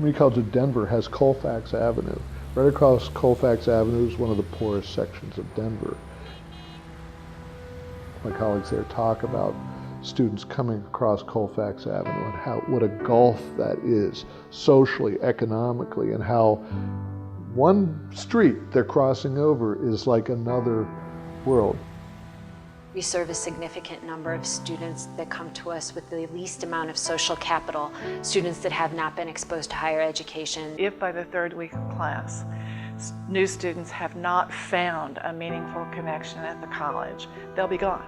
Community College of Denver has Colfax Avenue. Right across Colfax Avenue is one of the poorest sections of Denver. My colleagues there talk about students coming across Colfax Avenue and what a gulf that is socially, economically, and how one street they're crossing over is like another world. We serve a significant number of students that come to us with the least amount of social capital, students that have not been exposed to higher education. If by the third week of class, new students have not found a meaningful connection at the college, they'll be gone.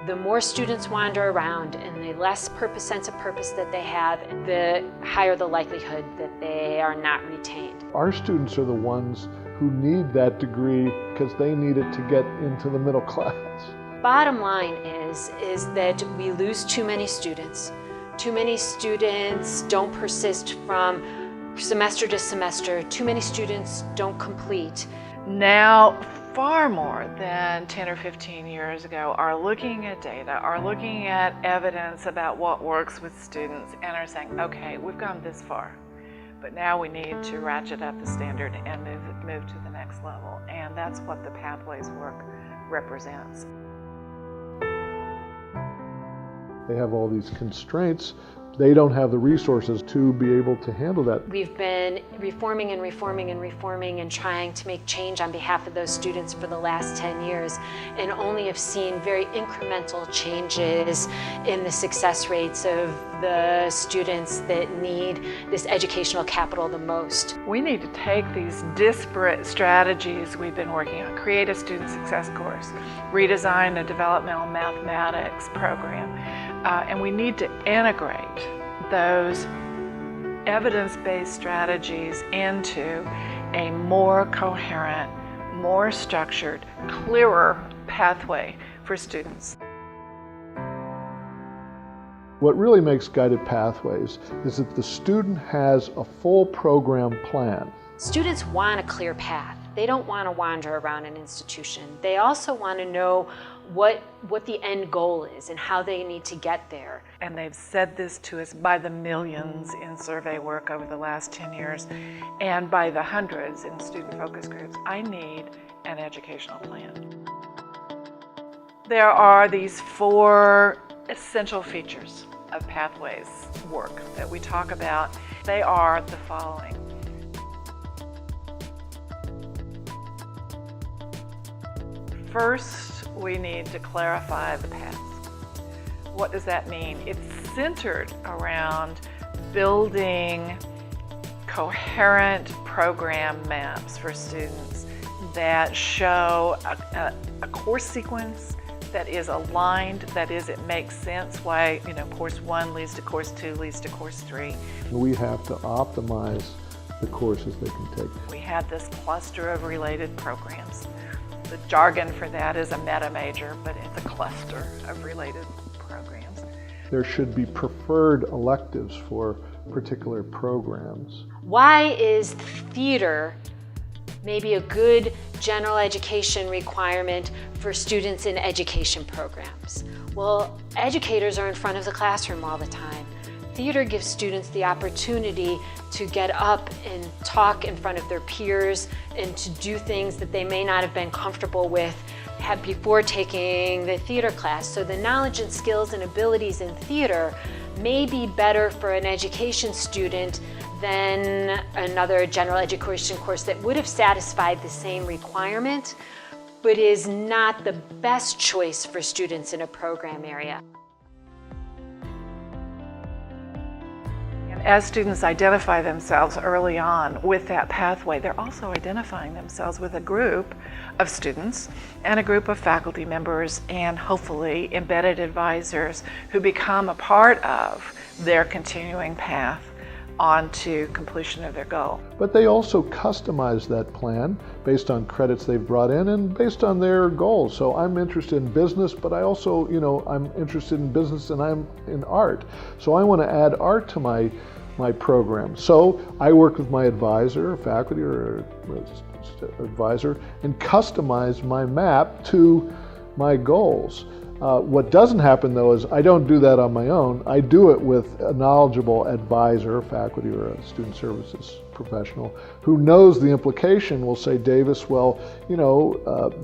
The more students wander around and the less sense of purpose that they have, the higher the likelihood that they are not retained. Our students are the ones who need that degree because they need it to get into the middle class. Bottom line is that we lose too many students. Too many students don't persist from semester to semester. Too many students don't complete. Now, far more than 10 or 15 years ago, are looking at data, are looking at evidence about what works with students, and are saying, okay, we've gone this far, but now we need to ratchet up the standard and move to the next level. And that's what the Pathways work represents. They have all these constraints. They don't have the resources to be able to handle that. We've been reforming and trying to make change on behalf of those students for the last 10 years, and only have seen very incremental changes in the success rates of the students that need this educational capital the most. We need to take these disparate strategies we've been working on, create a student success course, redesign a developmental mathematics program, and we need to integrate those evidence-based strategies into a more coherent, more structured, clearer pathway for students. What really makes guided pathways is that the student has a full program plan. Students want a clear path. They don't want to wander around an institution. They also want to know what the end goal is and how they need to get there. And they've said this to us by the millions in survey work over the last 10 years, and by the hundreds in student focus groups. I need an educational plan. There are these 4 essential features of Pathways work that we talk about. They are the following. First, we need to clarify the path. What does that mean? It's centered around building coherent program maps for students that show a course sequence that is aligned, that is, it makes sense why, course 1 leads to course 2, leads to course 3. We have to optimize the courses they can take. We have this cluster of related programs. The jargon for that is a meta major, but it's a cluster of related programs. There should be preferred electives for particular programs. Why is theater maybe a good general education requirement for students in education programs? Well, educators are in front of the classroom all the time. Theater gives students the opportunity to get up and talk in front of their peers and to do things that they may not have been comfortable with before taking the theater class. So the knowledge and skills and abilities in theater may be better for an education student than another general education course that would have satisfied the same requirement, but is not the best choice for students in a program area. As students identify themselves early on with that pathway, they're also identifying themselves with a group of students and a group of faculty members and hopefully embedded advisors who become a part of their continuing path onto completion of their goal. But they also customize that plan based on credits they've brought in and based on their goals. So I'm interested in business, but I also, I'm interested in business and I'm in art. So I want to add art to my program. So I work with my advisor, faculty or advisor, and customize my map to my goals. What doesn't happen though is I don't do that on my own. I do it with a knowledgeable advisor, faculty or a student services professional who knows the implication. Will say, Davis, well,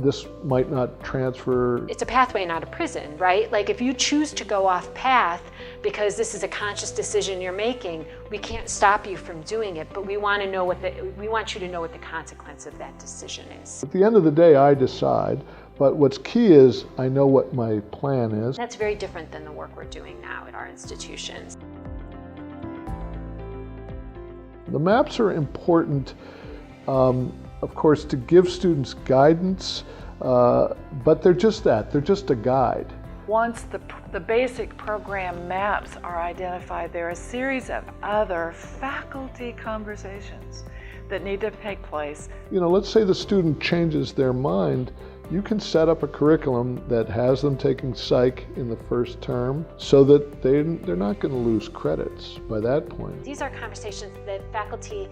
this might not transfer. It's a pathway, not a prison, right? Like if you choose to go off path because this is a conscious decision you're making, we can't stop you from doing it, but we want you to know what the consequence of that decision is. At the end of the day, I decide. But what's key is I know what my plan is. That's very different than the work we're doing now at our institutions. The maps are important, of course, to give students guidance, but they're just that. They're just a guide. Once the basic program maps are identified, there are a series of other faculty conversations that need to take place. Let's say the student changes their mind. You can set up a curriculum that has them taking psych in the first term so that they're not going to lose credits by that point. These are conversations that faculty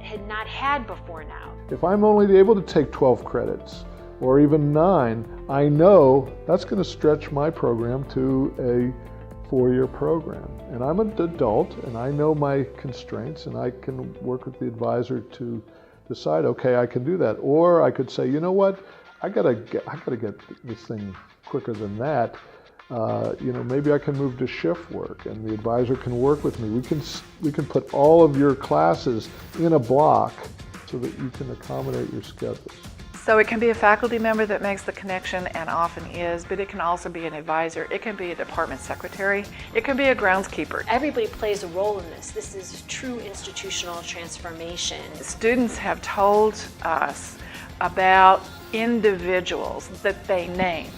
had not had before now. If I'm only able to take 12 credits or even 9, I know that's going to stretch my program to a 4-year program. And I'm an adult and I know my constraints and I can work with the advisor to decide, okay, I can do that. Or I could say, you know what? I gotta get this thing quicker than that. Maybe I can move to shift work, and the advisor can work with me. We can put all of your classes in a block so that you can accommodate your schedules. So it can be a faculty member that makes the connection, and often is, but it can also be an advisor. It can be a department secretary. It can be a groundskeeper. Everybody plays a role in this. This is true institutional transformation. Students have told us about individuals that they name.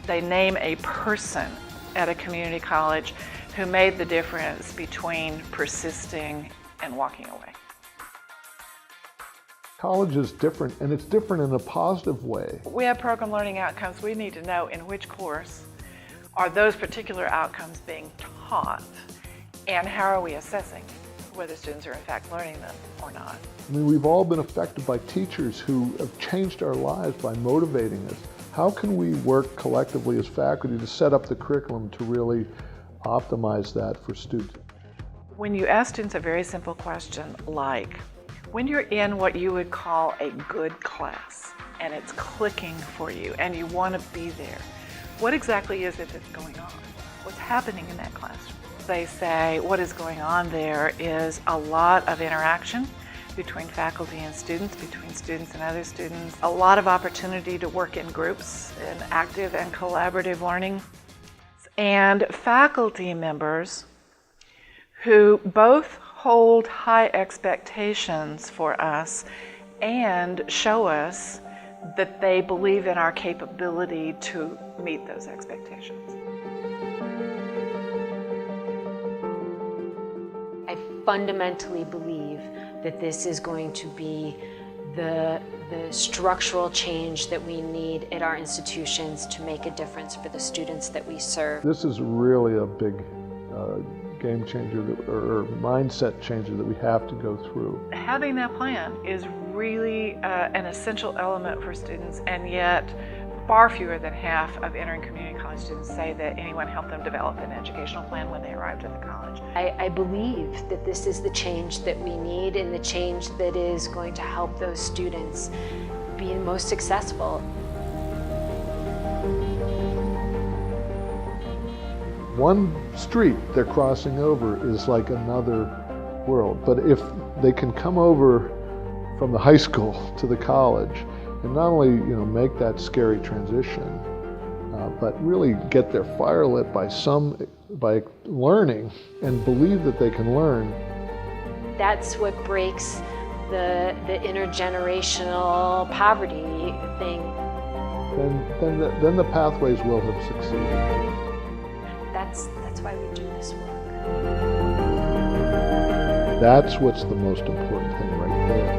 They name a person at a community college who made the difference between persisting and walking away. College is different, and it's different in a positive way. We have program learning outcomes. We need to know in which course are those particular outcomes being taught, and how are we assessing whether students are in fact learning them or not. I mean, we've all been affected by teachers who have changed our lives by motivating us. How can we work collectively as faculty to set up the curriculum to really optimize that for students? When you ask students a very simple question like, when you're in what you would call a good class and it's clicking for you and you want to be there, what exactly is it that's going on? What's happening in that classroom? They say what is going on there is a lot of interaction between faculty and students, between students and other students, a lot of opportunity to work in groups in active and collaborative learning, and faculty members who both hold high expectations for us and show us that they believe in our capability to meet those expectations. I fundamentally believe that this is going to be the structural change that we need at our institutions to make a difference for the students that we serve. This is really a big game changer or mindset changer that we have to go through. Having that plan is really an essential element for students, and yet far fewer than half of entering community college students say that anyone helped them develop an educational plan when they arrived at the college. I believe that this is the change that we need and the change that is going to help those students be most successful. One street they're crossing over is like another world, but if they can come over from the high school to the college and not only make that scary transition, but really get their fire lit by learning and believe that they can learn. That's what breaks the intergenerational poverty thing. Then the pathways will have succeeded. That's why we do this work. That's what's the most important thing right there.